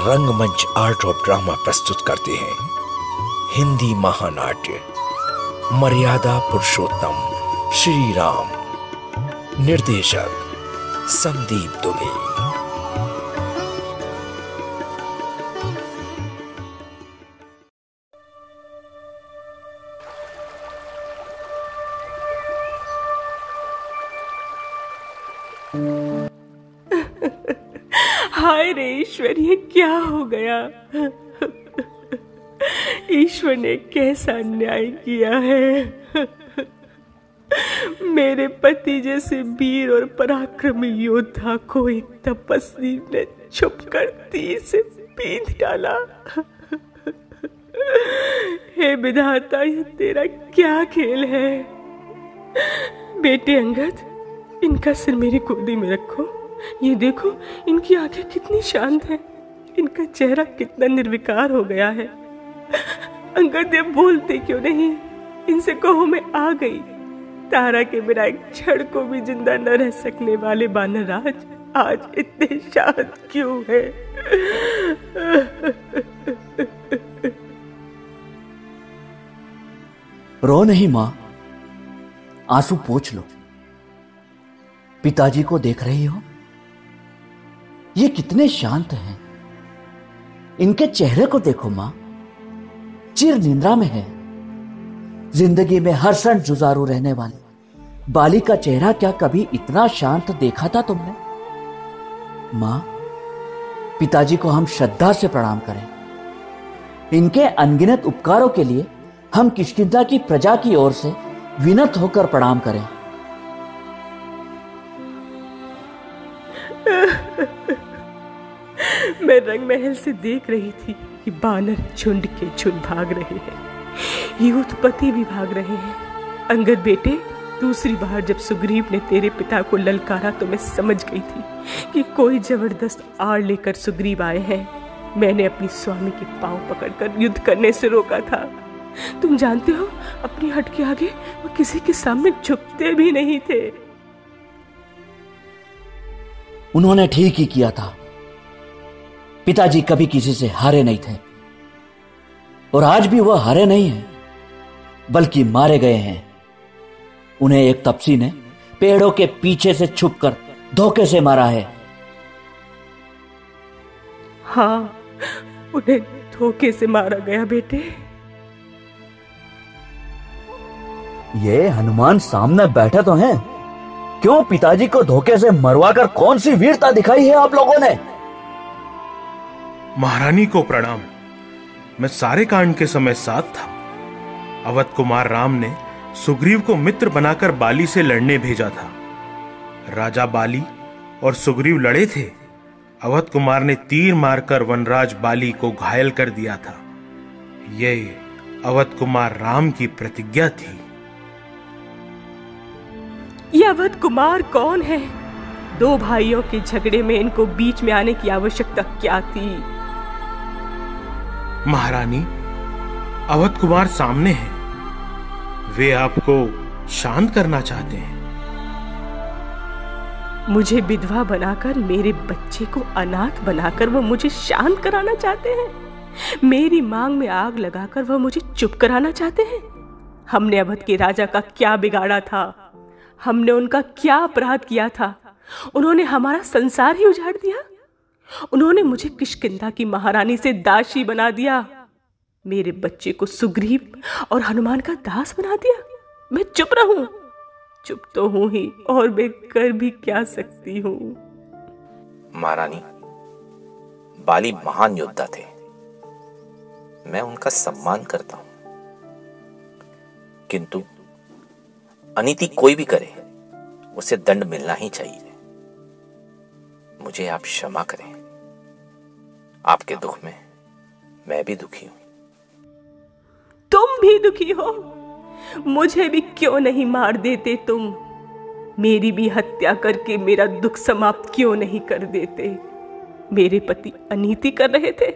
रंगमंच art of drama प्रस्तुत करते हैं हिंदी महानाट्य मर्यादा पुरुषोत्तम श्री राम। निर्देशक संदीप दुबे। हाय रे ईश्वर, ये क्या हो गया? ईश्वर ने कैसा अन्याय किया है। मेरे पति जैसे वीर और पराक्रमी योद्धा को एक तपस्वी ने छुपकर तीर से पीट डाला। हे विधाता, ये तेरा क्या खेल है? बेटे अंगद, इनका सिर मेरी गोदी में रखो। ये देखो, इनकी आंखें कितनी शांत हैं, इनका चेहरा कितना निर्विकार हो गया है। अंगद, ये बोलते क्यों नहीं? इनसे कहो मैं आ गई। तारा के बिना एक क्षण को भी जिंदा न रह सकने वाले बानर राज आज इतने शांत क्यों है? रो नहीं मां, आंसू पोंछ लो। पिताजी को देख रही हो, ये कितने शांत हैं। इनके चेहरे को देखो मां, चिर निद्रा में है। जिंदगी में हर क्षण जुझारू रहने वाली बाली का चेहरा क्या कभी इतना शांत देखा था तुमने? मां, पिताजी को हम श्रद्धा से प्रणाम करें। इनके अनगिनत उपकारों के लिए हम किष्किंधा की प्रजा की ओर से विनत होकर प्रणाम करें। मैं रंग महल से देख रही थी कि बानर झुंड के झुंड भाग रहे हैं, यूथपति भी भाग रहे हैं। अंगद बेटे, दूसरी बार जब सुग्रीव ने तेरे पिता को ललकारा तो मैं समझ गई थी कि कोई जबरदस्त आड़ लेकर सुग्रीव आए हैं। मैंने अपनी स्वामी के पांव पकड़कर युद्ध करने से रोका था। तुम जानते हो, अपनी हट के आगे वो किसी के सामने झुकते भी नहीं थे। उन्होंने ठीक ही किया था। पिताजी कभी किसी से हारे नहीं थे और आज भी वह हारे नहीं हैं, बल्कि मारे गए हैं। उन्हें एक तपसी ने पेड़ों के पीछे से छुपकर धोखे से मारा है। हाँ, उन्हें धोखे से मारा गया बेटे। ये हनुमान सामने बैठे तो हैं, क्यों पिताजी को धोखे से मरवाकर कौन सी वीरता दिखाई है आप लोगों ने? महारानी को प्रणाम। मैं सारे कांड के समय साथ था। अवध कुमार राम ने सुग्रीव को मित्र बनाकर बाली से लड़ने भेजा था। राजा बाली और सुग्रीव लड़े थे। अवध कुमार ने तीर मारकर वनराज बाली को घायल कर दिया था। यह अवध कुमार राम की प्रतिज्ञा थी। यह अवध कुमार कौन है? दो भाइयों के झगड़े में इनको बीच में आने की आवश्यकता क्या थी? महारानी, अवध कुमार सामने हैं। वे आपको शांत करना चाहते हैं। मुझे विधवा बनाकर, मेरे बच्चे को अनाथ बनाकर वो मुझे शांत कराना चाहते हैं। मेरी मांग में आग लगाकर वह मुझे चुप कराना चाहते हैं। हमने अवध के राजा का क्या बिगाड़ा था? हमने उनका क्या अपराध किया था? उन्होंने हमारा संसार ही उजाड़ दिया। उन्होंने मुझे किष्किंधा की महारानी से दासी बना दिया। मेरे बच्चे को सुग्रीव और हनुमान का दास बना दिया। मैं चुप रहूं? चुप तो हूं ही, और मैं कर भी क्या सकती हूं? महारानी, बाली महान योद्धा थे। मैं उनका सम्मान करता हूं, किंतु अनीति कोई भी करे, उसे दंड मिलना ही चाहिए। मुझे आप क्षमा करें। आपके दुख में मैं भी दुखी हूं। तुम भी दुखी हो? मुझे भी क्यों नहीं मार देते तुम? मेरी भी हत्या करके मेरा दुख समाप्त क्यों नहीं कर देते? मेरे पति अनीति कर रहे थे।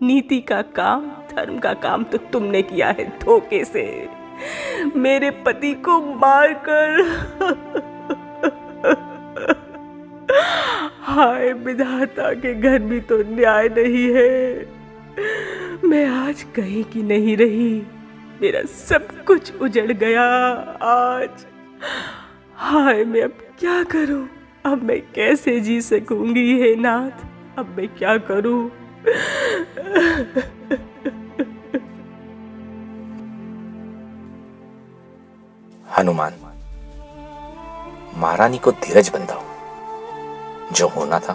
नीति का काम, धर्म का काम तो तुमने किया है धोखे से। मेरे पति को मारकर हाय विधाता के घर भी तो न्याय नहीं है। मैं आज कहीं की नहीं रही, मेरा सब कुछ उजड़ गया आज। हाय मैं अब क्या करूं? अब मैं कैसे जी सकूंगी हे नाथ? अब मैं क्या करूं? हनुमान, महारानी को धीरज बंधाओ। जो होना था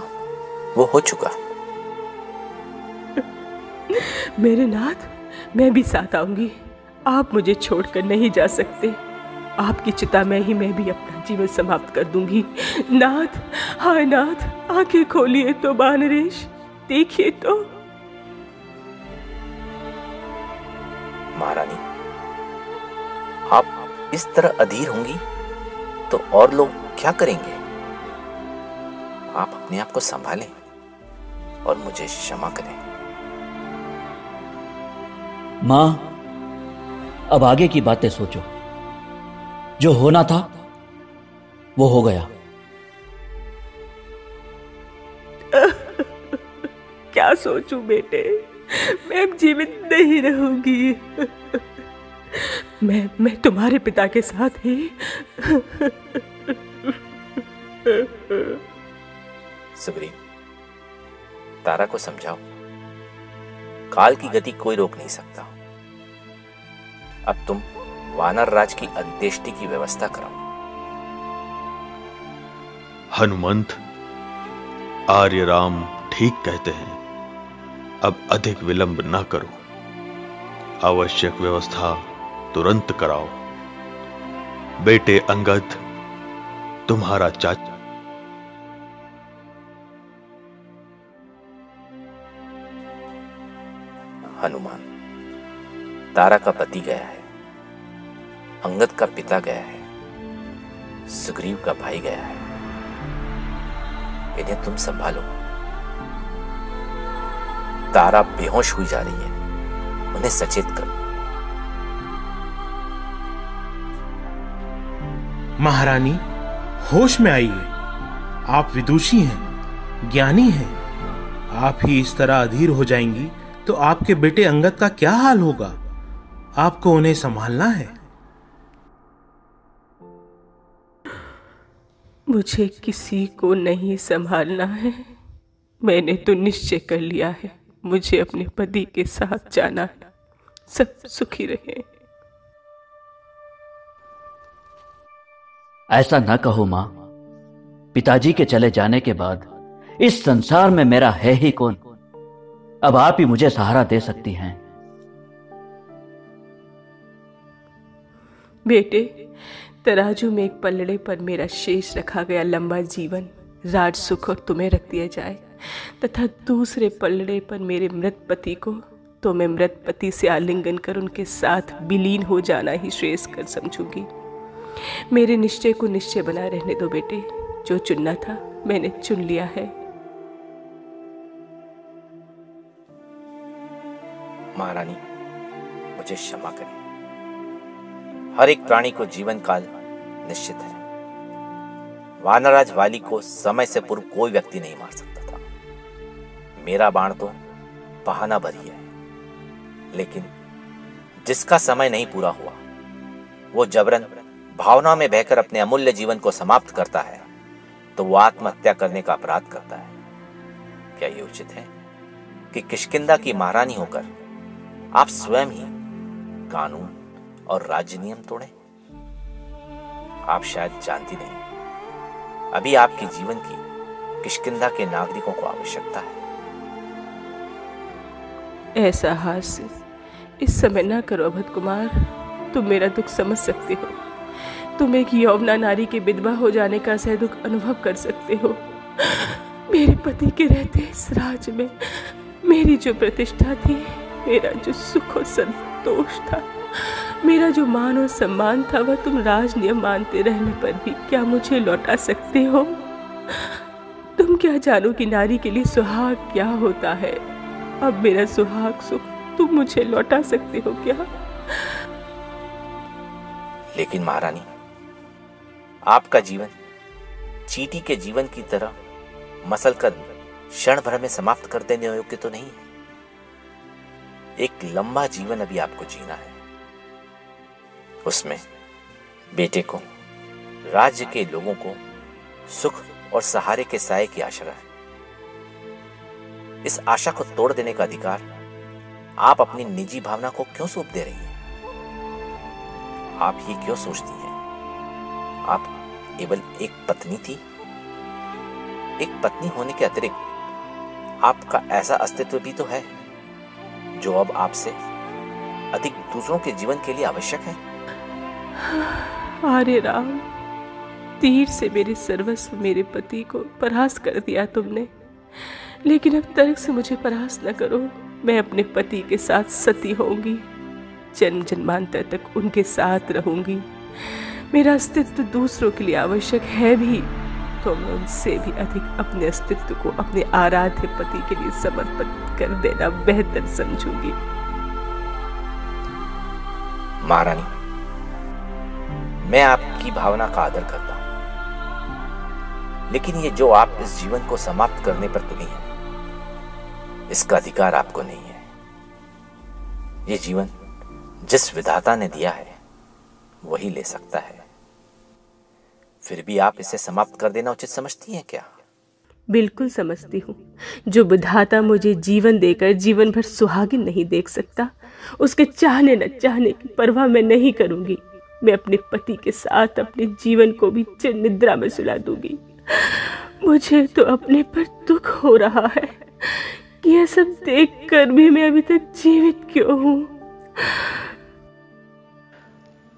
वो हो चुका। मेरे नाथ, मैं भी साथ आऊंगी। आप मुझे छोड़कर नहीं जा सकते। आपकी चिता में ही मैं भी अपना जीवन समाप्त कर दूंगी। नाथ, हाय नाथ, आंखें खोलिए तो बानरेश, देखिए तो। महारानी, आप इस तरह अधीर होंगी तो और लोग क्या करेंगे? आप अपने आप को संभालें और मुझे क्षमा करें। मां, अब आगे की बातें सोचो। जो होना था वो हो गया। क्या सोचूं बेटे? मैं अब जीवित नहीं रहूंगी। मैं तुम्हारे पिता के साथ ही। सुग्रीव, तारा को समझाओ। काल की गति कोई रोक नहीं सकता। अब तुम वानर राज की अंत्येष्टि की व्यवस्था कराओ। हनुमंत, आर्य राम ठीक कहते हैं। अब अधिक विलंब न करो। आवश्यक व्यवस्था तुरंत कराओ। बेटे अंगद, तुम्हारा चाचा। हनुमान, तारा का पति गया है, अंगद का पिता गया है, सुग्रीव का भाई गया है। इन्हें तुम संभालो। तारा बेहोश हुई जा रही है, उन्हें सचेत करो। महारानी, होश में आइए। आप विदुषी हैं, ज्ञानी हैं। आप ही इस तरह अधीर हो जाएंगी तो आपके बेटे अंगद का क्या हाल होगा? आपको उन्हें संभालना है। मुझे किसी को नहीं संभालना है। मैंने तो निश्चय कर लिया है, मुझे अपने पति के साथ जाना है। सब सुखी रहे। ऐसा न कहो मां। पिताजी के चले जाने के बाद इस संसार में मेरा है ही कौन? अब आप ही मुझे सहारा दे सकती हैं। बेटे, तराजू में एक पलड़े पर मेरा शेष रखा गया लंबा जीवन, राज सुख और तुम्हें रख दिया जाए, तथा दूसरे पलड़े पर मेरे मृत पति को तो मैं मृत पति से आलिंगन कर उनके साथ विलीन हो जाना ही श्रेष्ठ कर समझूंगी। मेरे निश्चय को निश्चय बना रहने दो बेटे। जो चुनना था मैंने चुन लिया है। महारानी, मुझे क्षमा करें। हर एक प्राणी को जीवन काल निश्चित है। वानराज वाली को समय से पूर्व कोई व्यक्ति नहीं मार सकता था। मेरा बाण तो बहाना भरी है, लेकिन जिसका समय नहीं पूरा हुआ वो जबरन भावना में बहकर अपने अमूल्य जीवन को समाप्त करता है तो वो आत्महत्या करने का अपराध करता है। क्या ये उचित है कि किष्किंधा की महारानी होकर आप स्वयं ही कानून और राज्य नियम तोड़ें? आप शायद जानती नहीं, अभी आपके जीवन की किष्किंधा के नागरिकों को आवश्यकता है। ऐसा हास्य इस समय ना करो अभद कुमार। तुम मेरा दुख समझ सकते हो। तुम एक यौवना नारी के विधवा हो जाने का सह दुख अनुभव कर सकते हो। मेरे पति के रहते इस राज में मेरी जो प्रतिष्ठा थी, मेरा जो सुख और संतोष था, मेरा जो मान और सम्मान था, वह तुम राज नियम मानते रहने पर भी क्या मुझे लौटा सकते हो? तुम क्या जानो कि नारी के लिए सुहाग क्या होता है? अब मेरा सुहाग सुख तुम मुझे लौटा सकते हो क्या? लेकिन महारानी, आपका जीवन चींटी के जीवन की तरह मसल कर क्षण भर में समाप्त कर देने योग्य तो नहीं है। एक लंबा जीवन अभी आपको जीना है। उसमें बेटे को, राज्य के लोगों को सुख और सहारे के साए की आशा है। इस आशा को तोड़ देने का अधिकार आप अपनी निजी भावना को क्यों सौंप दे रही हैं? आप ये क्यों सोचती हैं आप केवल एक पत्नी थी? एक पत्नी होने के अतिरिक्त आपका ऐसा अस्तित्व भी तो है जो अब आपसे अधिक दूसरों के जीवन के लिए आवश्यक है। अरे राम, तीर से मेरे सर्वस्व मेरे पति को परास्त कर दिया तुमने, लेकिन अब तर्क से मुझे परास्त न करो। मैं अपने पति के साथ सती होंगी, जन्म जन्मांतर तक उनके साथ रहूंगी। मेरा अस्तित्व दूसरों के लिए आवश्यक है भी, तो मैं उनसे भी अधिक अपने अस्तित्व को अपने आराध्य पति के लिए समर्पित कर देना बेहतर समझूंगी। महारानी, मैं आपकी भावना का आदर करता हूं, लेकिन ये जो आप इस जीवन को समाप्त करने पर तुली हैं, इसका अधिकार आपको नहीं है। ये जीवन जिस विधाता ने दिया है वही ले सकता है। फिर भी आप इसे समाप्त कर देना उचित समझती हैं क्या? बिल्कुल समझती हूँ। जो विधाता मुझे जीवन देकर जीवन भर सुहागिन नहीं देख सकता, उसके चाहने न चाहने की परवाह मैं नहीं करूंगी। मैं अपने पति के साथ अपने जीवन को भी चिर निद्रा में सुला दूंगी। मुझे तो अपने पर दुख हो रहा है कि यह सब देखकर भी मैं अभी तक जीवित क्यों हूं।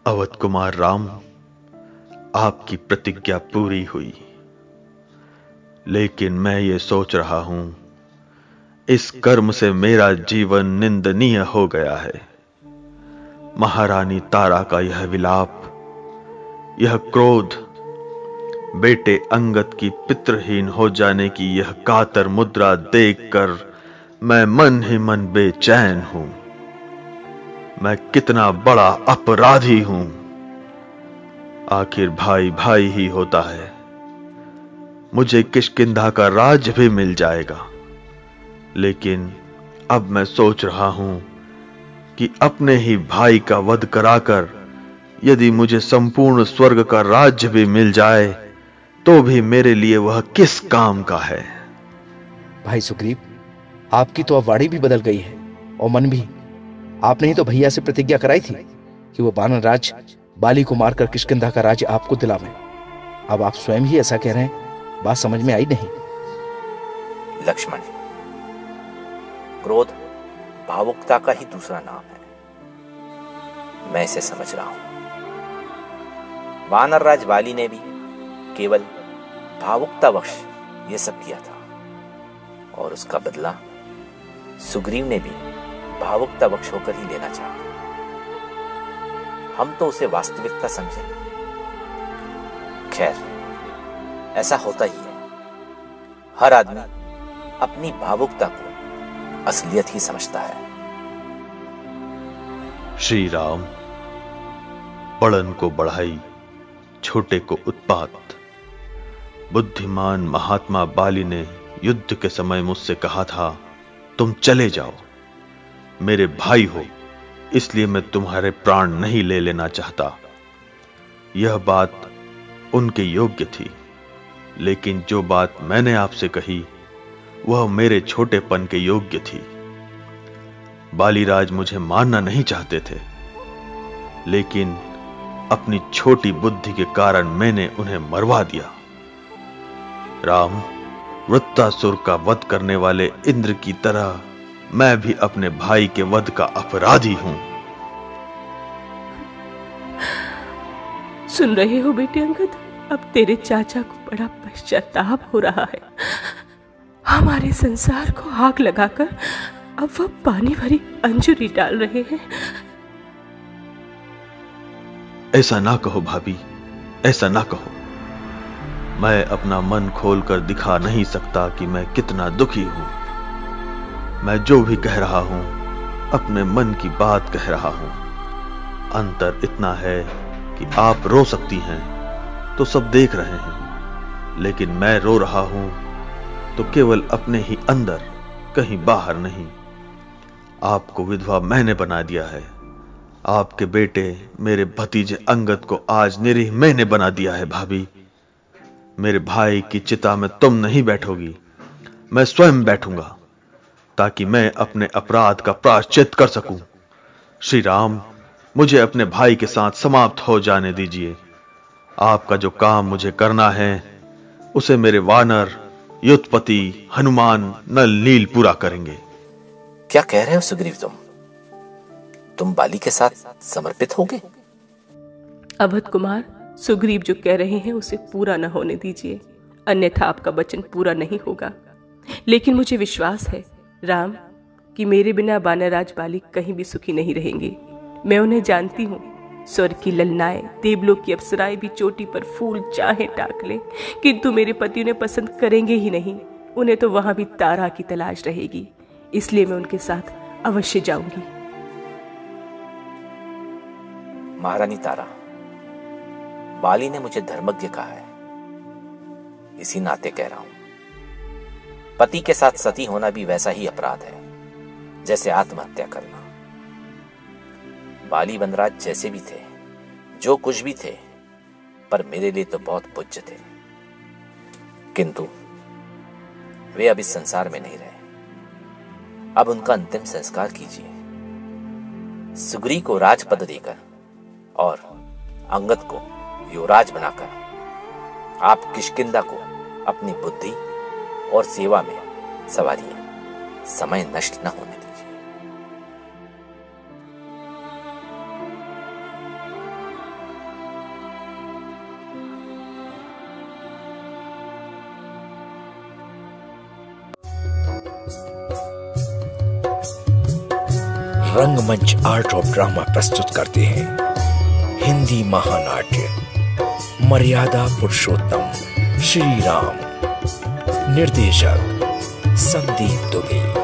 अवध कुमार राम, आपकी प्रतिज्ञा पूरी हुई, लेकिन मैं ये सोच रहा हूं, इस कर्म से मेरा जीवन निंदनीय हो गया है। महारानी तारा का यह विलाप, यह क्रोध, बेटे अंगद की पितृहीन हो जाने की यह कातर मुद्रा देखकर मैं मन ही मन बेचैन हूं। मैं कितना बड़ा अपराधी हूं। आखिर भाई भाई ही होता है। मुझे किष्किंधा का राज्य भी मिल जाएगा, लेकिन अब मैं सोच रहा हूं कि अपने ही भाई का वध कराकर यदि मुझे संपूर्ण स्वर्ग का राज्य भी मिल जाए तो भी मेरे लिए वह किस काम का है। भाई सुग्रीव, आपकी तो अब वाणी भी बदल गई है और मन भी। आपने ही तो भैया से प्रतिज्ञा कराई थी कि वो वानर राज बाली को मारकर किष्किंधा का राज्य आपको दिलावें। अब आप स्वयं ही ऐसा कह रहे हैं, बात समझ में आई नहीं। लक्ष्मण, क्रोध भावुकता का ही दूसरा नाम है। मैं इसे समझ रहा हूं। वानर राज बाली ने भी केवल भावुकतावश यह सब किया था, और उसका बदला सुग्रीव ने भी भावुकतावश होकर ही लेना चाहा। हम तो उसे वास्तविकता समझे। खैर, ऐसा होता ही है। हर आदमी अपनी भावुकता को असलियत ही समझता है। श्री राम, बड़न को बढ़ाई, छोटे को उत्पात। बुद्धिमान महात्मा बाली ने युद्ध के समय मुझसे कहा था, तुम चले जाओ, मेरे भाई हो, इसलिए मैं तुम्हारे प्राण नहीं ले लेना चाहता। यह बात उनके योग्य थी, लेकिन जो बात मैंने आपसे कही वह मेरे छोटेपन के योग्य थी। बालीराज मुझे मारना नहीं चाहते थे, लेकिन अपनी छोटी बुद्धि के कारण मैंने उन्हें मरवा दिया। राम, वृत्तासुर का वध करने वाले इंद्र की तरह मैं भी अपने भाई के वध का अपराधी हूं। सुन रहे हो बेटे अंगद, अब तेरे चाचा को बड़ा पश्चाताप हो रहा है। हमारे संसार को आग लगाकर अब वह पानी भरी अंजूरी डाल रहे हैं। ऐसा ना कहो भाभी, ऐसा ना कहो। मैं अपना मन खोलकर दिखा नहीं सकता कि मैं कितना दुखी हूं। मैं जो भी कह रहा हूं अपने मन की बात कह रहा हूं। अंतर इतना है कि आप रो सकती हैं तो सब देख रहे हैं, लेकिन मैं रो रहा हूं तो केवल अपने ही अंदर, कहीं बाहर नहीं। आपको विधवा मैंने बना दिया है। आपके बेटे मेरे भतीजे अंगद को आज निरीह मैंने बना दिया है। भाभी, मेरे भाई की चिता में तुम नहीं बैठोगी, मैं स्वयं बैठूंगा, ताकि मैं अपने अपराध का प्रायश्चित कर सकूं। श्री राम, मुझे अपने भाई के साथ समाप्त हो जाने दीजिए। आपका जो काम मुझे करना है उसे मेरे वानर, युद्धपति, हनुमान, नल, नील पूरा करेंगे। क्या कह रहे हो सुग्रीव? तुम बाली के साथ समर्पित होगे? अवध कुमार, सुग्रीव जो कह रहे हैं उसे पूरा न होने दीजिए, अन्यथा आपका वचन पूरा नहीं होगा। लेकिन मुझे विश्वास है राम कि मेरे बिना वानरराज बाली कहीं भी सुखी नहीं रहेंगे। मैं उन्हें जानती हूँ। स्वर्ग की ललनाएं, देवलोक की अप्सराएं भी चोटी पर फूल चाहे टाक ले, किंतु मेरे पति उन्हें पसंद करेंगे ही नहीं। उन्हें तो वहां भी तारा की तलाश रहेगी, इसलिए मैं उनके साथ अवश्य जाऊंगी। महारानी तारा, बाली ने मुझे धर्मज्ञ कहा है, इसी नाते कह रहा हूं। पति के साथ सती होना भी वैसा ही अपराध है जैसे आत्महत्या करना। बाली वनराज जैसे भी थे, जो कुछ भी थे, पर मेरे लिए तो बहुत पूज्य थे। किंतु वे अब इस संसार में नहीं रहे। अब उनका अंतिम संस्कार कीजिए। सुग्रीव को राजपद देकर और अंगद को युवराज बनाकर आप किष्किंधा को अपनी बुद्धि और सेवा में संवारिए। समय नष्ट न होने दीजिए। रंगमंच आर्ट ऑफ ड्रामा प्रस्तुत करते हैं हिंदी महानाट्य मर्यादा पुरुषोत्तम श्री राम। निर्देशक संदीप दुबे।